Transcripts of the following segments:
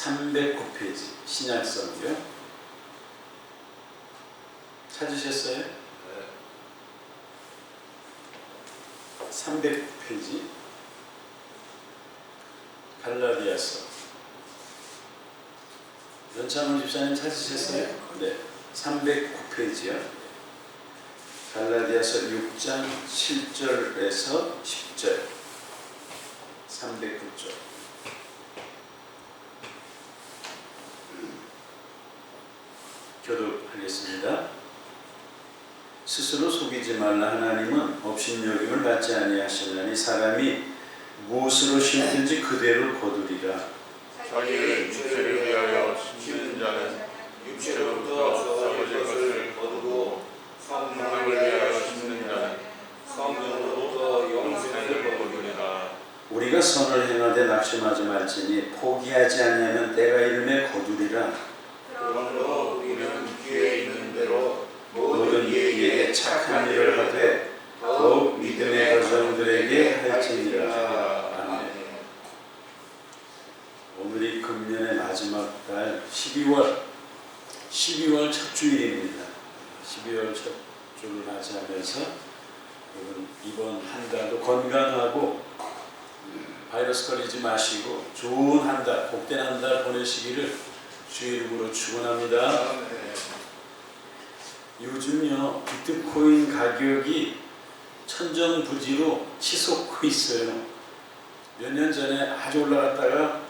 309페이지 신약성경 찾으셨어요? 네. 309페이지 갈라디아서. 연창훈 집사님 찾으셨어요? 네. 309페이지요. 갈라디아서 6장 7절에서 10절. 309쪽. 교독하겠습니다. 스스로 속이지 말라. 하나님은 업신여김을 받지 아니하시나니 사람이 무엇으로 심든지 그대로 거두리라. 자기의 육체를 위하여 심는 자는 육체로부터 썩어질 것을 거두고 성령을 위하여 심는 자는 성령으로부터 영생을 거두리라. 우리가 선을 행하되 낙심하지 말지니 포기하지 아니하면 때가 이름에 거두리라. 그러므로 우리는 기회 있는 대로 모든 이에게 착한 일을 하되 더욱 믿음의 가정들에게 할지니라. 아멘. 오늘이 금년의 마지막 달 12월 첫 주일입니다. 12월 첫 주를 맞이하면서 이번 한 달도 건강하고 바이러스 걸리지 마시고 좋은 한 달, 복된 한 달 보내시기를 주의 이름으로 축원합니다. 요즘요 비트코인 가격이 천정부지로 치솟고 있어요. 몇 년 전에 아주 올라갔다가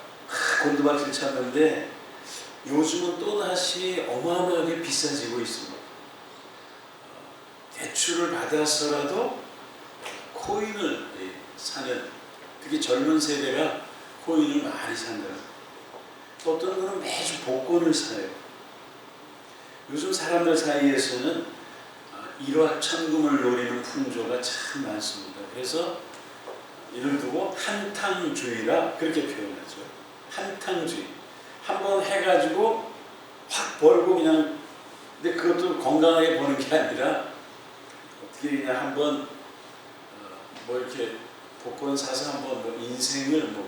곤두박질 쳤는데 요즘은 또다시 어마어마하게 비싸지고 있습니다. 대출을 받아서라도 코인을 사는, 특히 젊은 세대가 코인을 많이 산다. 어떤 분은 매주 복권을 사요. 요즘 사람들 사이에서는 일확천금을 노리는 풍조가 참 많습니다. 그래서 이를 두고 한탕주의라 그렇게 표현하죠. 한탕주의. 한번 해가지고 확 벌고 그냥, 근데 그것도 건강하게 버는 게 아니라 어떻게 그냥 한번 뭐 이렇게 복권 사서 한번 뭐 인생을 뭐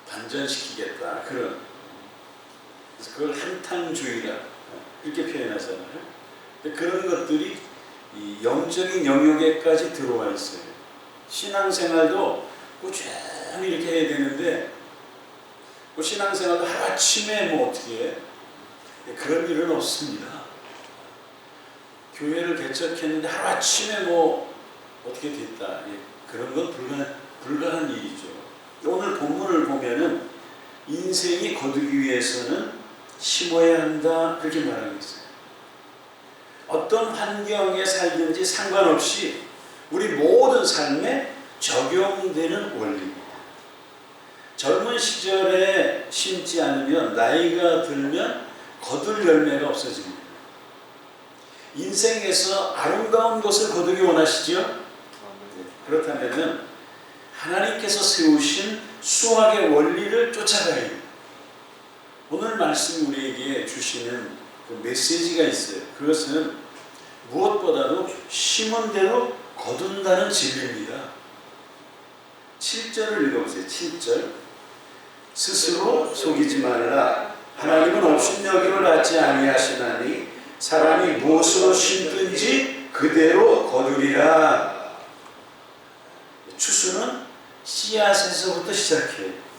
반전시키겠다, 그런. 그래서 그걸 한탕주의라 그렇게 표현하잖아요. 근데 그런 것들이 이 영적인 영역에까지 들어와 있어요. 신앙생활도 꾸준히 이렇게 해야 되는데 뭐 신앙생활도 하루아침에 뭐 어떻게 해? 그런 일은 없습니다. 교회를 개척했는데 하루아침에 뭐 어떻게 됐다, 그런 건 불가한 일이죠. 오늘 본문을 보면은 인생이 거두기 위해서는 심어야 한다 그렇게 말하고 있어요. 어떤 환경에 살든지 상관없이 우리 모든 삶에 적용되는 원리입니다. 젊은 시절에 심지 않으면 나이가 들면 거둘 열매가 없어집니다. 인생에서 아름다운 것을 거두기 원하시죠? 그렇다면 하나님께서 세우신 수학의 원리를 쫓아가야 해요. 오늘 말씀 우리에게 주시는 그 메시지가 있어요. 그것은 무엇보다도 심은 대로 거둔다는 진리입니다. 7절을 읽어보세요. 7절. 스스로 속이지 말라. 하나님은 업신여김을 받지 아니하시나니 사람이 무엇으로 심든지 그대로 거두리라. 추수는 씨앗에서부터 시작해요.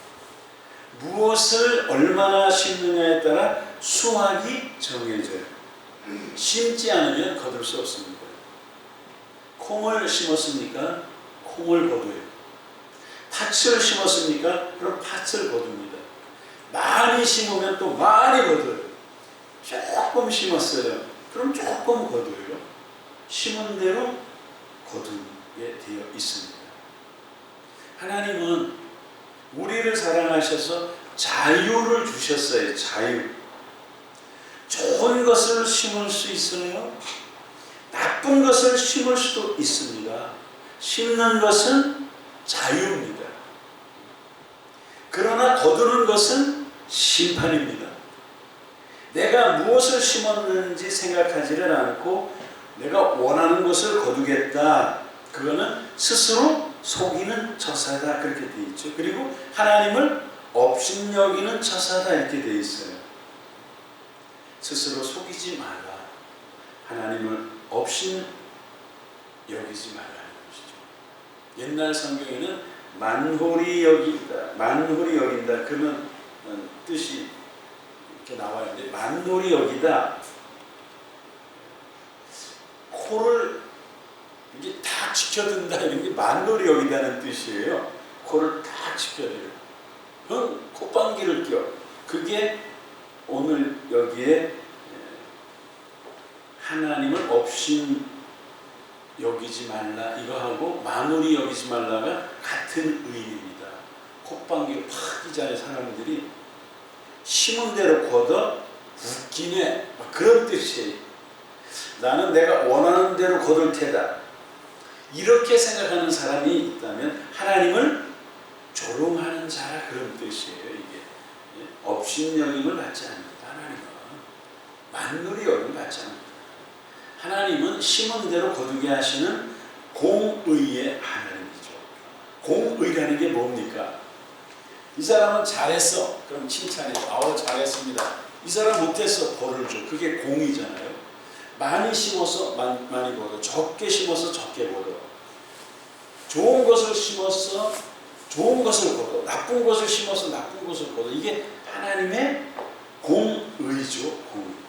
무엇을 얼마나 심느냐에 따라 수확이 정해져요. 심지 않으면 거둘 수 없습니다. 콩을 심었습니까? 콩을 거둬요. 팥을 심었습니까? 그럼 팥을 거둡니다. 많이 심으면 또 많이 거둬요. 조금 심었어요. 그럼 조금 거둬요. 심은 대로 거두게 되어 있습니다. 하나님은 우리를 사랑하셔서 자유를 주셨어요. 자유. 좋은 것을 심을 수 있어요. 나쁜 것을 심을 수도 있습니다. 심는 것은 자유입니다. 그러나 거두는 것은 심판입니다. 내가 무엇을 심었는지 생각하지를 않고 내가 원하는 것을 거두겠다. 그거는 스스로 속이는 처사다 그렇게 되어 있죠. 그리고 하나님을 업신여기는 처사다 이렇게 돼 있어요. 스스로 속이지 말라. 하나님을 업신 여기지 말라는 것이죠. 옛날 성경에는 만홀히 여긴다, 만홀히 여긴다 그러면 뜻이 이렇게 나와 있는데, 만홀히 여기다, 코를 이게 다 지켜든다 이런 게 만홀히 여기다는 뜻이에요. 코를 다 지켜드려. 그럼 콧방귀를 껴. 그게 오늘 여기에 하나님을 업신 여기지 말라 이거하고 만홀히 여기지 말라가 같은 의미입니다. 콧방귀를 팍 끼자는 사람들이 심은 대로 걷어 웃기네 그런 뜻이에요. 나는 내가 원하는 대로 거둘 테다 이렇게 생각하는 사람이 있다면 하나님을 조롱하는 자라 그런 뜻이에요. 이게 업신여김을 받지 않는다. 하나님은 만놀이 여김을 받지 않는다. 하나님은 심은 대로 거두게 하시는 공의의 하나님이죠. 공의라는 게 뭡니까? 이 사람은 잘했어. 그럼 칭찬해. 잘했습니다. 이 사람 못했어. 벌을 줘. 그게 공의잖아요. 많이 심어서 많이 거둬. 적게 심어서 적게 거둬. 좋은 것을 심어서 좋은 것을 거둬. 나쁜 것을 심어서 나쁜 것을 거둬. 이게 하나님의 공의죠. 공의.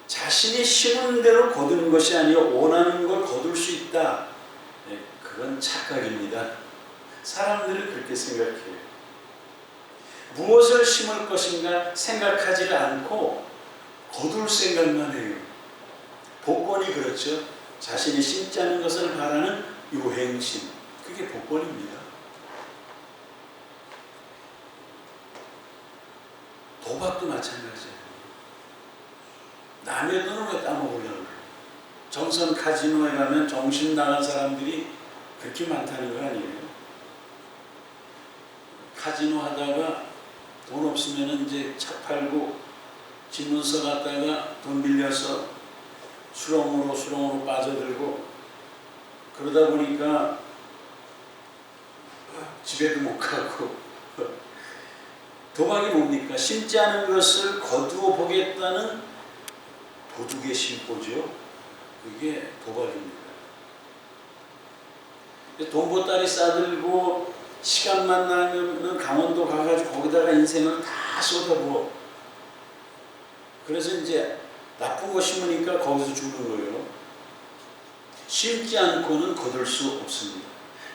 자신이 심은 대로 거두는 것이 아니라 원하는 걸 거둘 수 있다. 그건 착각입니다. 사람들은 그렇게 생각해요. 무엇을 심을 것인가 생각하지를 않고 거둘 생각만 해요. 복권이 그렇죠. 자신이 심지 않은 것을 바라는 요행심. 그게 복권입니다. 도박도 마찬가지예요. 남의 돈을 왜 따먹으려고 그래요? 정선 카지노에 가면 정신 나간 사람들이 그렇게 많다는 거 아니에요? 카지노 하다가 돈 없으면 이제 차 팔고 집문서 갖다가 돈 빌려서 수렁으로 빠져들고 그러다 보니까 집에도 못 가고 도박이 뭡니까? 심지 않은 것을 거두어 보겠다는 도둑의 심보죠. 그게 도박입니다. 돈보따리 싸들고 시간만 나면 강원도 가가지고 거기다가 인생을 다 쏟아부어. 그래서 이제 나쁜 거 심으니까 거기서 죽는 거예요. 심지 않고는 거둘 수 없습니다.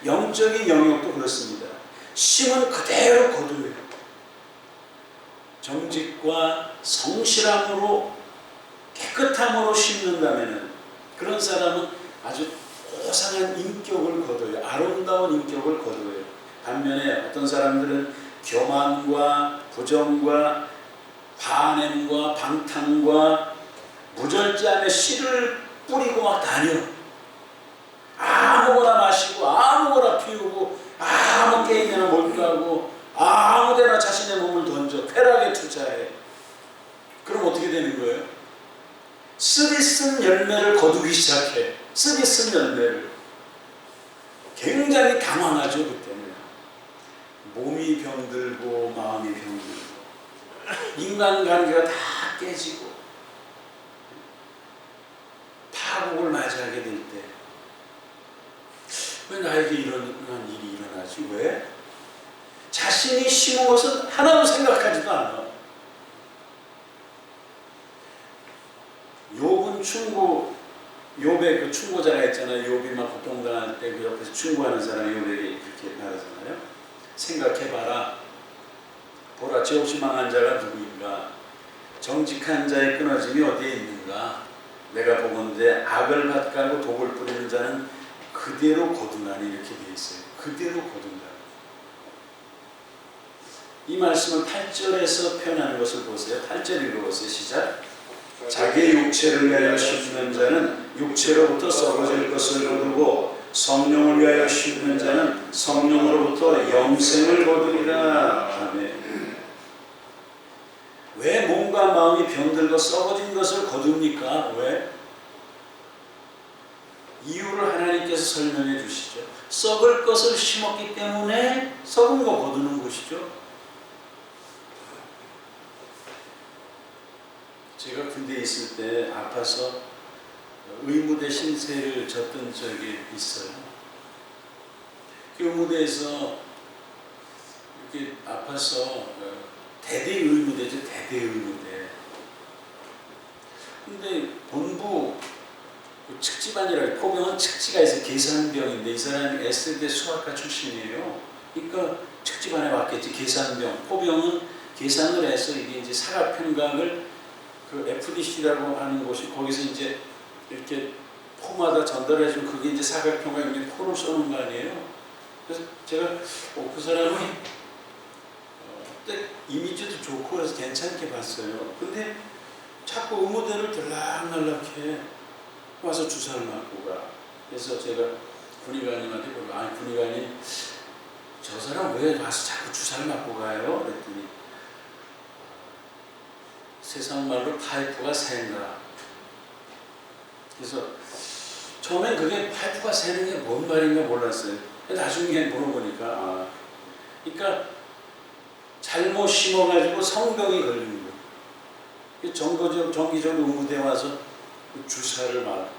영적인 영역도 그렇습니다. 심은 그대로 거둬요. 정직과 성실함으로 깨끗함으로 심는다면 그런 사람은 아주 고상한 인격을 거둬요. 아름다운 인격을 거둬요. 반면에 어떤 사람들은 교만과 부정과 반행과 방탕과 무절제함에 씨를 뿌리고 막 다녀. 아무거나 마시고 아무거나 피우고 아무 게임에나 몰두하고 아무데나 자신의 몸을 던져 쾌락에 투자해. 그럼 어떻게 되는 거예요? 쓰디쓴 열매를 거두기 시작해. 쓰디쓴 열매를. 굉장히 당황하죠. 그때는. 몸이 병들고 마음이 병들고 인간관계가 다 깨지고 파국을 맞이하게 될 때 왜 나에게 이런 일이 일어나지? 왜? 자신이 심은 것은 하나도 생각하지도 않아. 욥은 욥의 그 충고자가 있잖아요. 욥이 막 고통당할 때 그 옆에서 충고하는 사람이 욥에게 이렇게 말하잖아요. 생각해봐라. 보라, 죄 없이 망한 자가 누구인가? 정직한 자의 끊어짐이 어디에 있는가? 내가 보건대 악을 밭가고 독을 뿌리는 자는 그대로 거두나니 이렇게 되어 있어요. 그대로 거둔다. 이 말씀을 8절에서 표현하는 것을 보세요. 8절 읽어보세요. 시작. 자기의 육체를 위하여 심는 자는 육체로부터 썩어질 것을 거두고 성령을 위하여 심는 자는 성령으로부터 영생을 거두리라. 아멘. 왜 몸과 마음이 병들고 썩어진 것을 거둡니까? 왜? 이유를 하나님께서 설명해 주시죠. 썩을 것을 심었기 때문에 썩은 거 거두는 없죠? 제가 군대에 있을 때 아파서 의무대 신세를 졌던 적이 있어요. 그 의무대에서 이렇게 아파서 대대 의무대죠. 대대 의무대. 근데 본부 측지반이라고, 포병은 측지가 있어요. 계산병인데 이 사람이 S대 수학과 출신이에요. 그러니까 측지반에 왔겠지. 계산병. 포병은 계산을 해서 이게 이제 사각편각을 그 FDC라고 하는 곳이 거기서 이제 이렇게 포마다 전달해주면 그게 이제 사각형과 이렇게 포를 쏘는 거 아니에요. 그래서 제가 그 사람이 그때 이미지도 좋고 그래서 괜찮게 봤어요. 근데 자꾸 의무대를 들락날락해 와서 주사를 맞고 가. 그래서 제가 군의관님한테 물어요. 아니 군의관님 저 사람 왜 와서 자꾸 주사를 맞고 가요? 그랬더니 세상 말로 파이프가 샌다. 그래서 처음엔 그게 파이프가 새는 게 뭔 말인가 몰랐어요. 나중에 물어보니까 그러니까 잘못 심어가지고 성병이 걸리는 거예요. 정기적 의무대 와서 주사를 맞아요.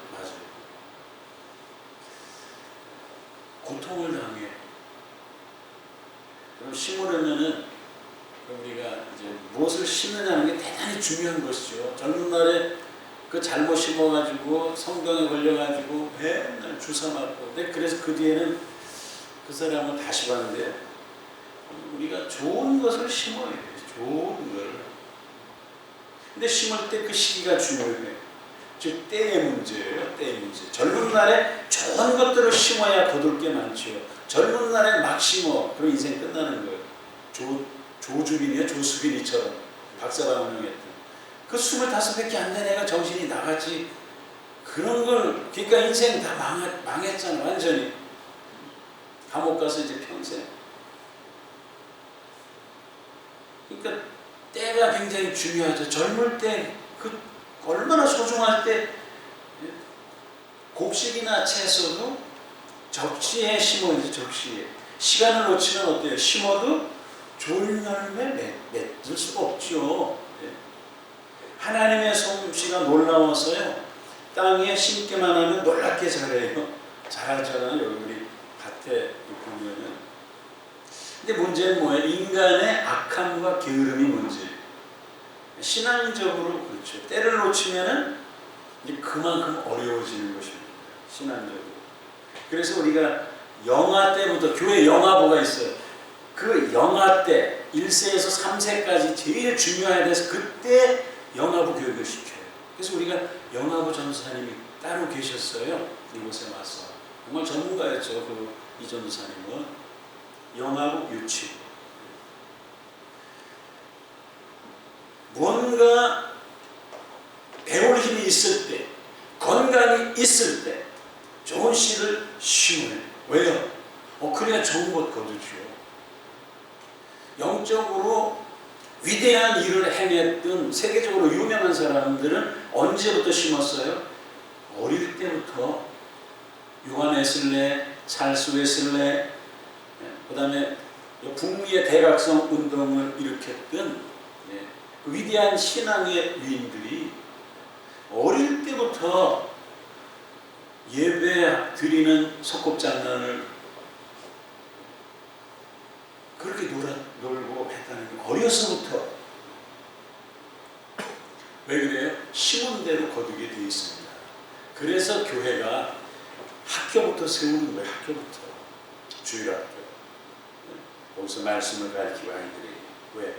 고통을 당해. 그럼 심으려면은 우리가 이제 무엇을 심느냐는 게 대단히 중요한 것이죠. 젊은 날에 그 잘못 심어가지고 성병에 걸려가지고 맨날 주사 맞고. 그래서 그 뒤에는 그 사람을 다시 봤는데 우리가 좋은 것을 심어야 돼요. 좋은 걸. 근데 심을 때 그 시기가 중요해요. 즉 때의 문제예요. 때의 문제. 젊은 날에 좋은 것들을 심어야 거둘 게 많죠. 젊은 날에 막 심어. 그럼 인생 끝나는 거예요. 조주빈이요. 조수빈이처럼 박사가 운영했던. 그 25밖에 안 된 애가 정신이 나갔지. 그런 걸, 그러니까 인생 다 망했잖아. 완전히. 감옥 가서 이제 평생. 그러니까 때가 굉장히 중요하죠. 젊을 때, 그 얼마나 소중할 때, 곡식이나 채소도 접시에 심어야지, 접시에. 시간을 놓치면 어때요? 심어도 좋은 열매 맺을 수가 없죠. 하나님의 솜씨가 놀라워서요. 땅에 심기만 하면 놀랍게 자라요. 잘하잖아요. 여기 우리 밭에 보면은. 근데 문제는 뭐예요? 인간의 악함과 게으름이 문제예요. 신앙적으로 그렇죠. 때를 놓치면은 이제 그만큼 어려워지는 것입니다. 신앙적으로. 그래서 우리가 영아 때부터 교회 영아부가 있어요. 그 영아 때 1세에서 3세까지 제일 중요해야 돼서 그때 영아부 교육을 시켜요. 그래서 우리가 영아부 전도사님이 따로 계셨어요. 이곳에 와서. 정말 전문가였죠. 이 전도사님은. 영아부 유치. 뭔가 배울 힘이 있을 때, 건강이 있을 때 좋은 씨를 심어요. 왜요? 그래야 좋은 것 거두죠. 영적으로 위대한 일을 행했던 세계적으로 유명한 사람들은 언제부터 심었어요? 어릴 때부터. 요한 웨슬레, 찰스 웨슬레, 그 다음에 북미의 대각성 운동을 일으켰던 위대한 신앙의 위인들이 어릴 때부터 예배 드리는 소꿉장난을 그렇게 놀고 했다는 게 어려서부터. 왜 그래요? 심은 대로 거두게 되어 있습니다. 그래서 교회가 학교부터 세우는 거예요. 학교부터. 주일학교. 거기서 말씀을 가르치고 아이들에게. 왜?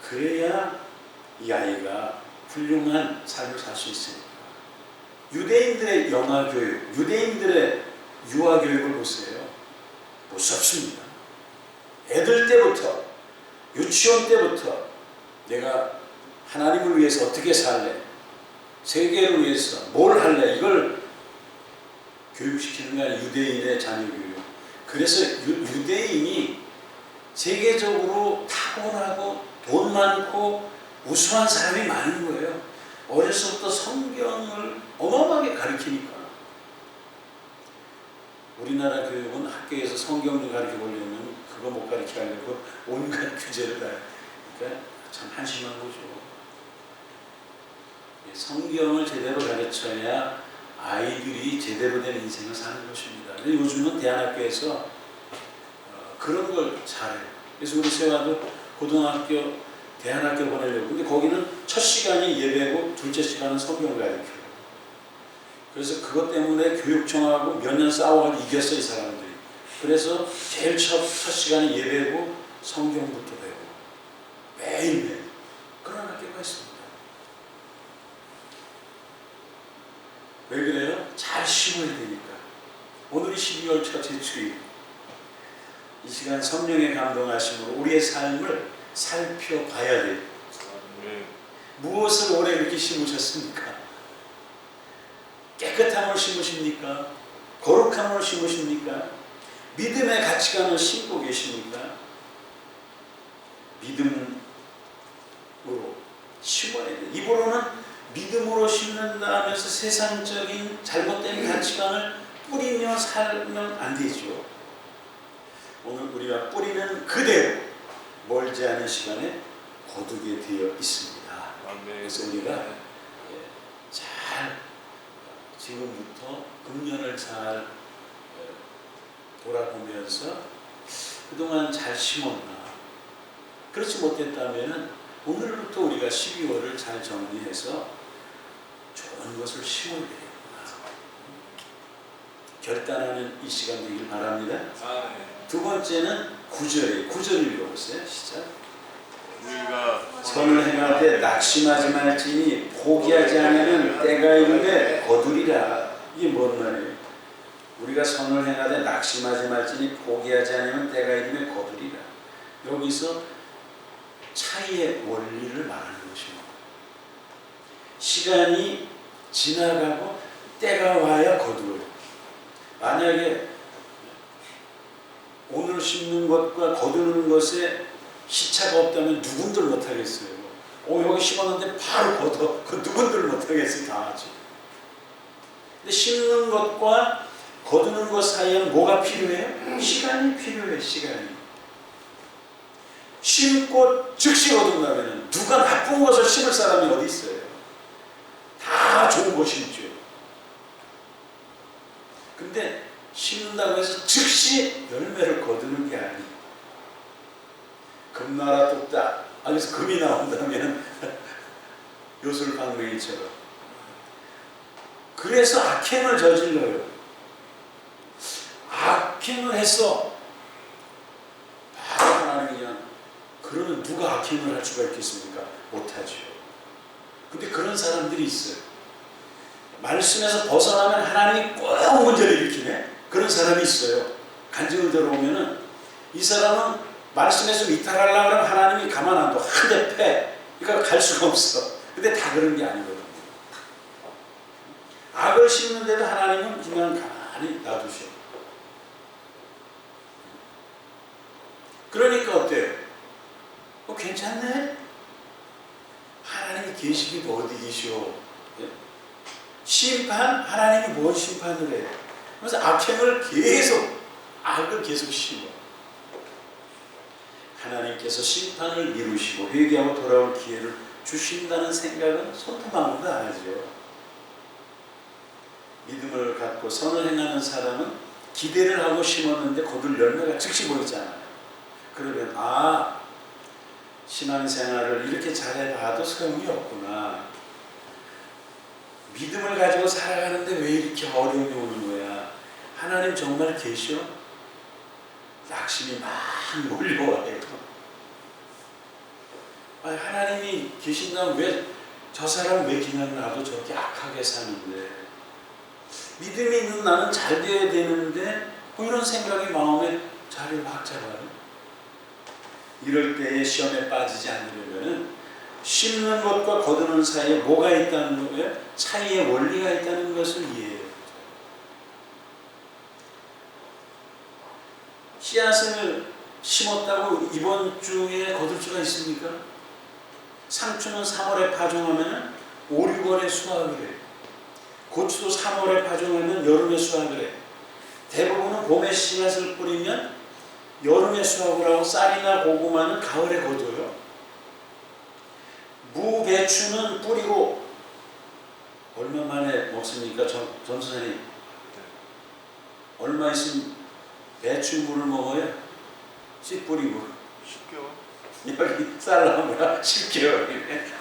그래야 이 아이가 훌륭한 삶을 살 수 있으니까. 유대인들의 영아교육, 유대인들의 유아교육을 보세요. 무섭습니다. 애들 때부터, 유치원 때부터 내가 하나님을 위해서 어떻게 살래? 세계를 위해서 뭘 할래? 이걸 교육시키는 게 아니라 유대인의 자녀교육. 그래서 유대인이 세계적으로 탁월하고 돈 많고 우수한 사람이 많은 거예요. 어려서부터 성경을 어마어마하게 가르치니까. 우리나라 교육은 학교에서 성경을 가르쳐 보려면 그거 못 가르치게 하려고 온갖 규제를 다. 그러니까 참 한심한 거죠. 성경을 제대로 가르쳐야 아이들이 제대로 된 인생을 사는 것입니다. 근데 요즘은 대안학교에서 그런 걸 잘해요. 그래서 우리 세화도 고등학교, 대안학교 보내려고. 근데 거기는 첫 시간이 예배고 둘째 시간은 성경을 가르쳐요. 그래서 그것 때문에 교육청하고 몇 년 싸워가지고 이겼어, 이 사람들이. 그래서 제일 첫 시간이 예배고 성경부터 배우고 매일매일 그런 학교가 있습니다. 왜 그래요? 잘 심어야 되니까. 오늘이 12월 첫째 주일. 이 시간 성령의 감동하심으로 우리의 삶을 살펴봐야 돼요. 무엇을 올해 이렇게 심으셨습니까? 깨끗함을 심으십니까? 거룩함을 심으십니까? 믿음의 가치관을 심고 계십니까? 믿음으로 심어야 돼요. 입으로는 믿음으로 심는다 하면서 세상적인 잘못된 가치관을 뿌리며 살면 안 되죠. 오늘 우리가 뿌리는 그대로 멀지 않은 시간에 거두게 되어 있습니다. 그래서 우리가 잘 지금부터 금년을 잘 돌아보면서 그동안 잘 심었나, 그렇지 못했다면 오늘부터 우리가 12월을 잘 정리해서 좋은 것을 심어야 되겠구나 결단하는 이 시간 되길 바랍니다. 두 번째는 9절이에요. 9절 읽어보세요. 시작. 우리가 선을 행하되 낙심하지 말지니 포기하지 않으면 때가 이르되 거두리라. 이게 뭔 말이에요? 우리가 선을 행하되 낙심하지 말지니 포기하지 않으면 때가 이르면 거두리라. 여기서 차이의 원리를 말하는 것입니다. 시간이 지나가고 때가 와야 거두어요. 만약에 오늘 심는 것과 거두는 것에 시차가 없다면 누군들 못하겠어요. 여기 심었는데 바로 거둬. 그 누군들 못하겠어요. 다 하지. 근데 심는 것과 거두는 것 사이에는 뭐가 필요해요? 시간이 필요해요. 시간이. 심고 즉시 거둔다면 누가 나쁜 것을 심을 사람이 어디 있어요? 다 좋은 거 심죠. 근데 심는다고 해서 즉시 열매를 거두는 게 아니에요. 금나라 뚝딱. 그래서 금이 나온다면 요술방맹이처럼. 그래서 악행을 저질러요. 악행을 했어. 바로 하나님이 그냥, 그러면 누가 악행을 할 수가 있겠습니까? 못하죠. 근데 그런 사람들이 있어요. 말씀에서 벗어나면 하나님이 꼭 문제를 일으키네. 그런 사람이 있어요. 간증을 들어보면은 이 사람은 말씀에서 이탈하려고 하면 하나님이 가만 안 둬. 한 대 패. 그러니까 갈 수가 없어. 근데 다 그런 게 아니거든요. 악을 심는데도 하나님은 그냥 가만히 놔두셔. 그러니까 어때요? 괜찮네? 하나님이 계시기도 어디 계시오? 심판? 하나님이 뭔 심판을 해? 그래서 악행을 계속, 악을 계속 심어. 하나님께서 심판을 미루시고 회개하고 돌아올 기회를 주신다는 생각은 손톱만큼도 안 하죠. 믿음을 갖고 선을 행하는 사람은 기대를 하고 심었는데 거둘 열매가 즉시 보이지 않아요. 그러면 신앙생활을 이렇게 잘해봐도 소용이 없구나. 믿음을 가지고 살아가는데 왜 이렇게 어려움이 오는 거야? 하나님 정말 계셔? 낙심이 막 몰려와요. 하나님이 계신다면 왜 저 사람 왜 그냥 나도 저렇게 악하게 사는데, 믿음이 있는 나는 잘 돼야 되는데 이런 생각이 마음에 자리를 확 잡아요. 이럴 때에 시험에 빠지지 않으려면 심는 것과 거두는 사이에 뭐가 있다는 거예요? 차이의 원리가 있다는 것을 이해해요. 씨앗을 심었다고 이번 주에 거둘 수가 있습니까? 상추는 3월에 파종하면 5, 6월에 수확을 해요. 고추도 3월에 파종하면 여름에 수확을 해요. 대부분은 봄에 씨앗을 뿌리면 여름에 수확을 하고 쌀이나 고구마는 가을에 거둬요. 무, 배추는 뿌리고 얼마 만에 먹습니까? 전 선생님 얼마 있으면 배추 물을 먹어요? 씨 뿌리고 10개월? 여기 쌀나무라 10개월이네.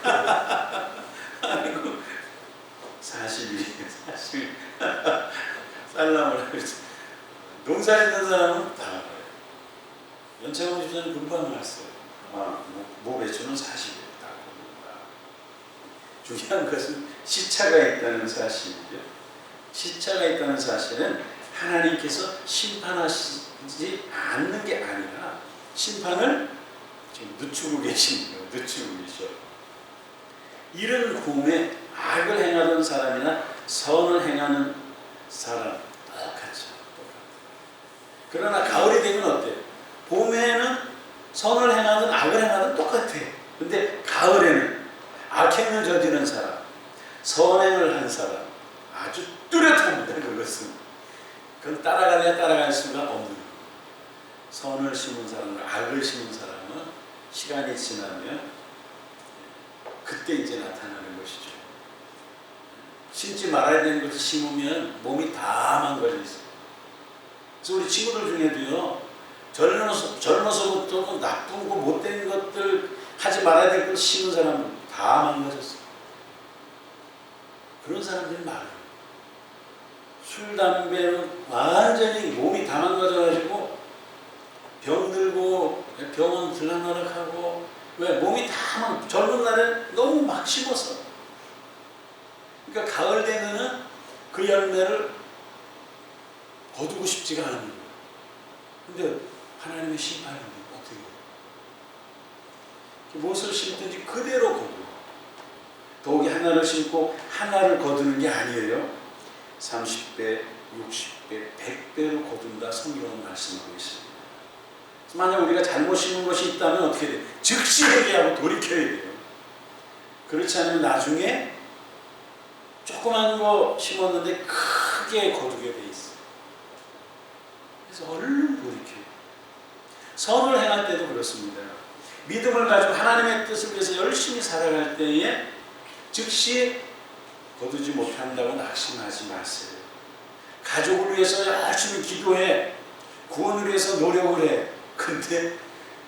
아이고 40일이에요. 40일. 쌀나무라 그랬지. 농사 짓는 사람은 다 알아요. 연차금 집사님 금방 왔어요. 무 배추는 40일 다 겁니다. 중요한 것은 시차가 있다는 사실이죠. 시차가 있다는 사실은 하나님께서 심판하시지 않는 게 아니라 심판을 지금 늦추고 계신 거예요. 늦추고 계셔. 이른 봄에 악을 행하던 사람이나 선을 행하는 사람 똑같죠. 그러나 가을이 되면 어때요? 봄에는 선을 행하든 악을 행하든 똑같아. 근데 가을에는 악행을 저지른 사람, 선행을 한 사람 아주 뚜렷합니다. 그것은 그건 따라갈 수가 없는 거예요. 선을 심은 사람과 악을 심은 사람은 시간이 지나면 그때 이제 나타나는 것이죠. 심지 말아야 되는 것을 심으면 몸이 다 망가져 있어요. 그래서 우리 친구들 중에도요, 젊어서부터 나쁜 거 못된 것들 하지 말아야 될 걸 심은 사람은 다 망가졌어요. 그런 사람들이 많아요. 술, 담배로 완전히 몸이 다 망가져가지고 병들고 병원 들락날락하고 왜? 몸이 다 젊은 날에 너무 막 심어서. 그러니까 가을 되면은 그 열매를 거두고 싶지가 않은 거예요. 근데 하나님의 심판은 어떻게 해요? 무엇을 심든지 그대로 거두고 더욱이 하나를 심고 하나를 거두는 게 아니에요. 30배, 60배, 100배로 거둔다 성경은 말씀하고 있습니다. 만약 우리가 잘못 심은 것이 있다면 어떻게 돼요? 즉시 회개하고 돌이켜야 돼요. 그렇지 않으면 나중에 조그만 거 심었는데 크게 거두게 돼 있어요. 그래서 얼른 돌이켜요. 선을 행할 때도 그렇습니다. 믿음을 가지고 하나님의 뜻을 위해서 열심히 살아갈 때에 즉시 거두지 못한다고 낙심하지 마세요. 가족을 위해서 열심히 기도해. 구원을 위해서 노력을 해. 근데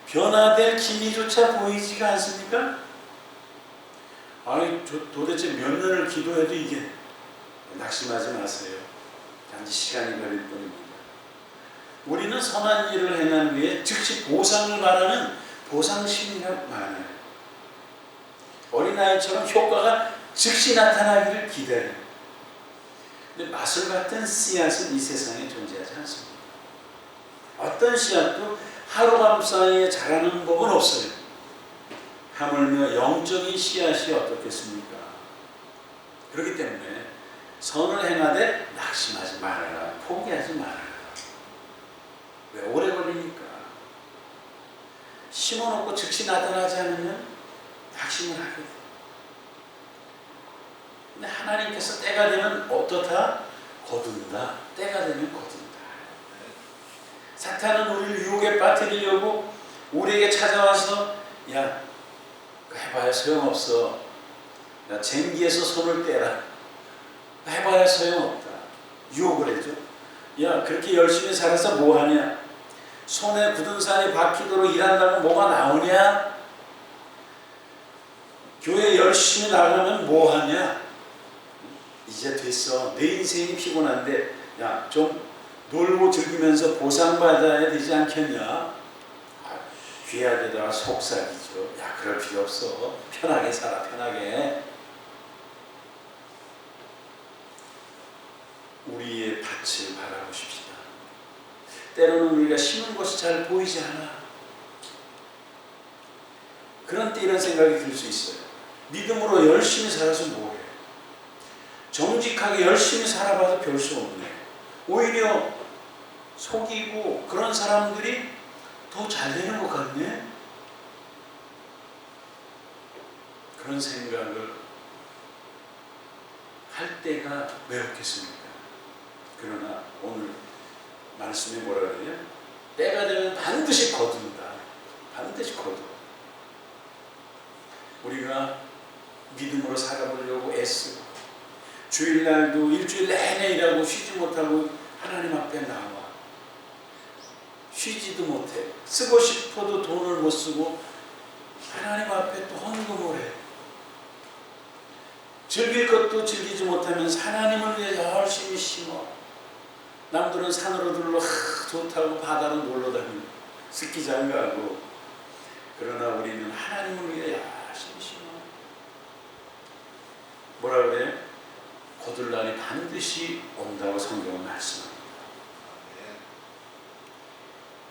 변화될 기미조차 보이지가 않습니까? 아니 도대체 몇 년을 기도해도 이게 낙심하지 마세요. 단지 시간이 걸릴 뿐입니다. 우리는 선한 일을 행한 후에 즉시 보상을 바라는 보상심리가 많아요. 어린아이처럼 효과가 즉시 나타나기를 기다려요. 근데 마술 같은 씨앗은 이 세상에 존재하지 않습니다. 어떤 씨앗도 하루밤 사이에 자라는 법은 없어요. 하물며 영적인 씨앗이 어떻겠습니까? 그렇기 때문에 선을 행하되 낙심하지 말아라. 포기하지 말아라. 왜? 오래 걸리니까. 심어놓고 즉시 나타나지 않으면 낙심을 하게 돼요. 근데 하나님께서 때가 되면 어떻다? 거둔다. 때가 되면 거둔다. 사탄은 우리를 유혹에 빠뜨리려고 우리에게 찾아와서 야, 해봐야 소용없어. 야, 쟁기에서 손을 떼라. 해봐야 소용없다. 유혹을 해줘. 야, 그렇게 열심히 살아서 뭐하냐? 손에 굳은 살이 박히도록 일한다고 뭐가 나오냐? 교회 열심히 나가면 뭐하냐? 이제 됐어. 내 인생이 피곤한데 야, 좀 놀고 즐기면서 보상받아야 되지 않겠냐? 귀하게다가 속삭이죠. 야, 그럴 필요 없어. 편하게 살아, 편하게. 우리의 밭을 바라보십시다. 때로는 우리가 심은 것이 잘 보이지 않아. 그런 때 이런 생각이 들 수 있어요. 믿음으로 열심히 살아서 뭐해? 정직하게 열심히 살아봐도 별 수 없네. 오히려 속이고 그런 사람들이 더 잘 되는 것 같네. 그런 생각을 할 때가 왜 없겠습니까? 그러나 오늘 말씀이 뭐라 그래요? 때가 되면 반드시 거둔다. 반드시 거둬. 우리가 믿음으로 살아보려고 애쓰고 주일날도 일주일 내내 일하고 쉬지 못하고 하나님 앞에 나와. 쉬지도 못해. 쓰고 싶어도 돈을 못 쓰고 하나님 앞에 또 헌금을 해. 즐길 것도 즐기지 못하면서 하나님을 위해 열심히 심어. 남들은 산으로 들러 좋다고 바다로 놀러 다니고 스키장 가고, 그러나 우리는 하나님을 위해 열심히 심어. 뭐라 그래요? 거둘 날이 반드시 온다고 성경은 말씀합니다.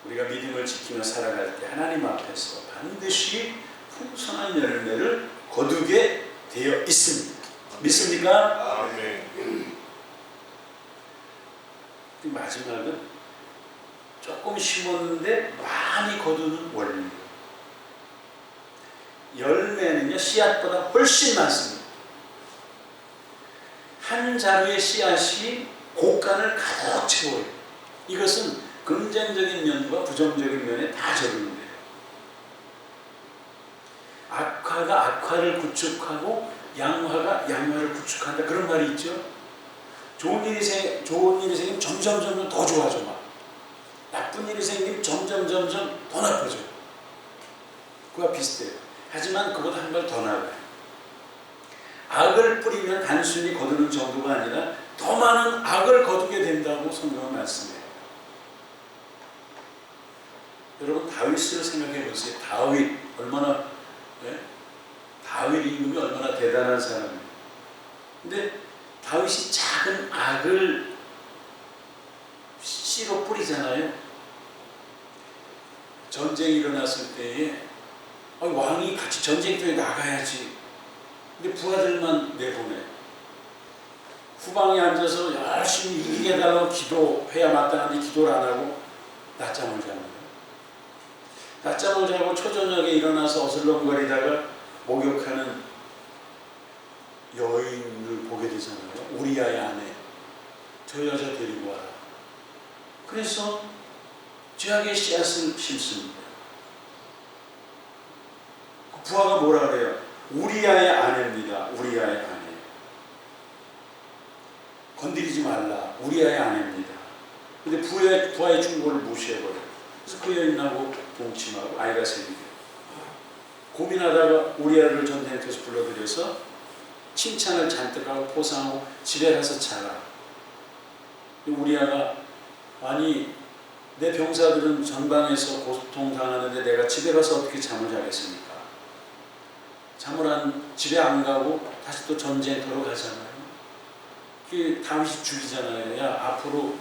우리가 믿음을 지키며 살아갈 때 하나님 앞에서 반드시 풍성한 열매를 거두게 되어 있습니다. 믿습니까? 아멘. 마지막은 조금 심었는데 많이 거두는 원리. 열매는요, 씨앗보다 훨씬 많습니다. 한 자루의 씨앗이 곡간을 가득 채워요. 이것은 긍정적인 면과 부정적인 면에 다 적용돼요. 악화가 악화를 구축하고 양화가 양화를 구축한다, 그런 말이 있죠. 좋은 일이 생기면 점점 더 좋아져. 막 나쁜 일이 생기면 점점 더 나빠져. 그와 비슷해요. 하지만 그보다 한 발 더 나아가요. 악을 뿌리면 단순히 거두는 정도가 아니라 더 많은 악을 거두게 된다고 성경은 말씀해요. 여러분, 다윗을 생각해 보세요. 다윗 얼마나, 다윗 임금이 얼마나 대단한 사람이에요. 근데 다윗이 작은 악을 씨로 뿌리잖아요. 전쟁이 일어났을 때에 왕이 같이 전쟁터에 나가야지. 근데 부하들만 내보내. 후방에 앉아서 열심히 이기게 해달라고 기도해야 마땅한데 기도를 안 하고 낮잠을 자는 거예요. 낮잠을 자고 초저녁에 일어나서 어슬렁거리다가 목욕하는 여인을 보게 되잖아요. 우리아의 아내. 저 여자 데리고 와라. 그래서 죄악의 씨앗을 심습니다. 그 부하가 뭐라 그래요? 우리아의 아내입니다. 우리아의 아내. 건드리지 말라. 우리아의 아내입니다. 근데 부하의 충고를 무시해버려요. 그래서 그 여인하고 동침하고 아이가 생겨요. 고민하다가 우리아를 전쟁터에서 불러들여서 칭찬을 잔뜩 하고 포상하고 집에 가서 자라. 우리아가, 아니 내 병사들은 전방에서 고통당하는데 내가 집에 가서 어떻게 잠을 자겠습니까? 집에 안 가고 다시 또 전쟁터로 가잖아요. 그게 다윗이 죽이잖아요. 야, 앞으로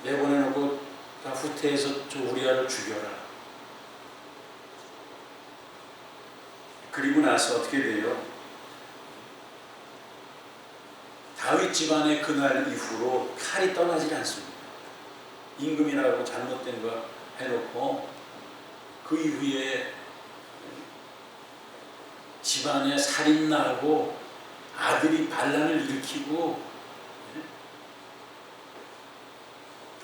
내보내놓고 다 후퇴해서 저 우리아를 죽여라. 그리고 나서 어떻게 돼요? 다윗 집안의 그날 이후로 칼이 떠나질 않습니다. 임금이라고 잘못된 거 해놓고 그 이후에 집안에 살인 나고 아들이 반란을 일으키고,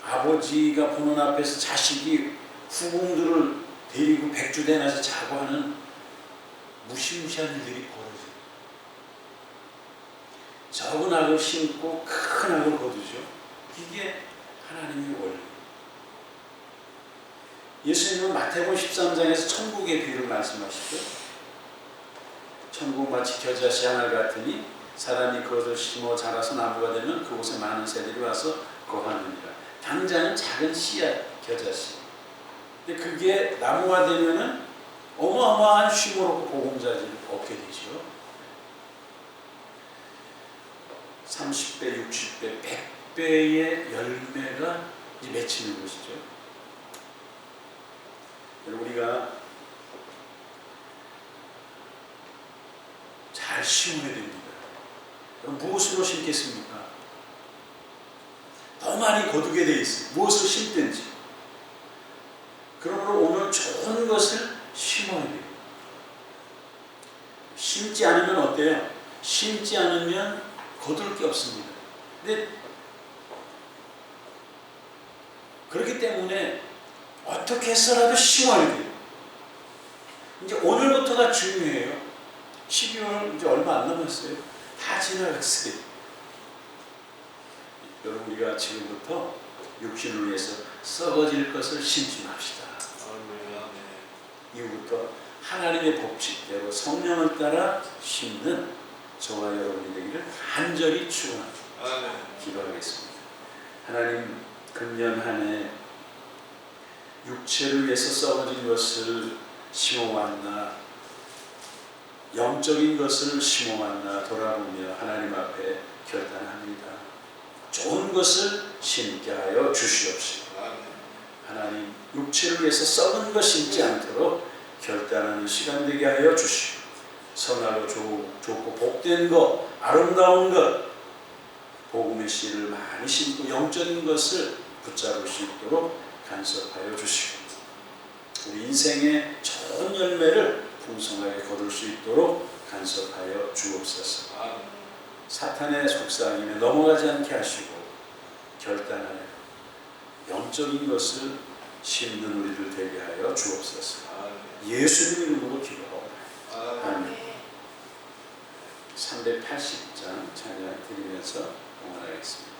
아버지가 보는 앞에서 자식이 후궁들을 데리고 백주대나서 자고 하는 무시무시한 일들이 벌어져요. 적은 악을 심고 큰 악을 거두죠. 이게 하나님의 원리. 예수님은 마태복음 13장에서 천국의 비유를 말씀하시죠. 천국 마치 겨자씨 하나 같으니 사람이 그것을 심어 자라서 나무가 되면 그곳에 많은 새들이 와서 거하느니라. 당장은 작은 씨앗, 겨자씨. 근데 그게 나무가 되면은 어마어마한 쉼으로 보금자리를 얻게 되죠. 30배, 60배, 100배의 열매가 이제 맺히는 것이죠. 우리가 잘 심어야 됩니다. 그럼 무엇으로 심겠습니까? 더 많이 거두게 돼 있어요. 무엇을 심든지. 그러므로 오늘 좋은 것을 심어야 돼요. 심지 않으면 어때요? 심지 않으면 거둘 게 없습니다. 근데 그렇기 때문에 어떻게 해서라도 10월 돼요. 이제 오늘부터가 중요해요. 12월 이제 얼마 안 남았어요. 다 지나갔어요. 여러분, 우리가 지금부터 육신을 위해서 썩어질 것을 심지 맙시다. 이후부터 하나님의 법칙대로 성령을 따라 심는 저와 여러분이 되기를 간절히 축원합니다. 기도하겠습니다. 하나님, 금년 한 해 육체를 위해서 썩어진 것을 심어왔나, 영적인 것을 심어왔나 돌아보며 하나님 앞에 결단합니다. 좋은 것을 심게 하여 주시옵시고, 하나님, 육체를 위해서 썩은 것 심지 않도록 결단하는 시간 되게 하여 주시고, 선하고 좋고 복된 것, 아름다운 것, 복음의 씨를 많이 심고 영적인 것을 붙잡을 수 있도록 간섭하여 주시고, 우리 인생의 좋은 열매를 풍성하게 거둘 수 있도록 간섭하여 주옵소서. 사탄의 속삭임에 넘어가지 않게 하시고 결단하여 영적인 것을 심는 우리들 되게 하여 주옵소서. 예수님 이름으로 기도하옵나이다. 아멘. 380장 찬양 드리면서 응원하겠습니다.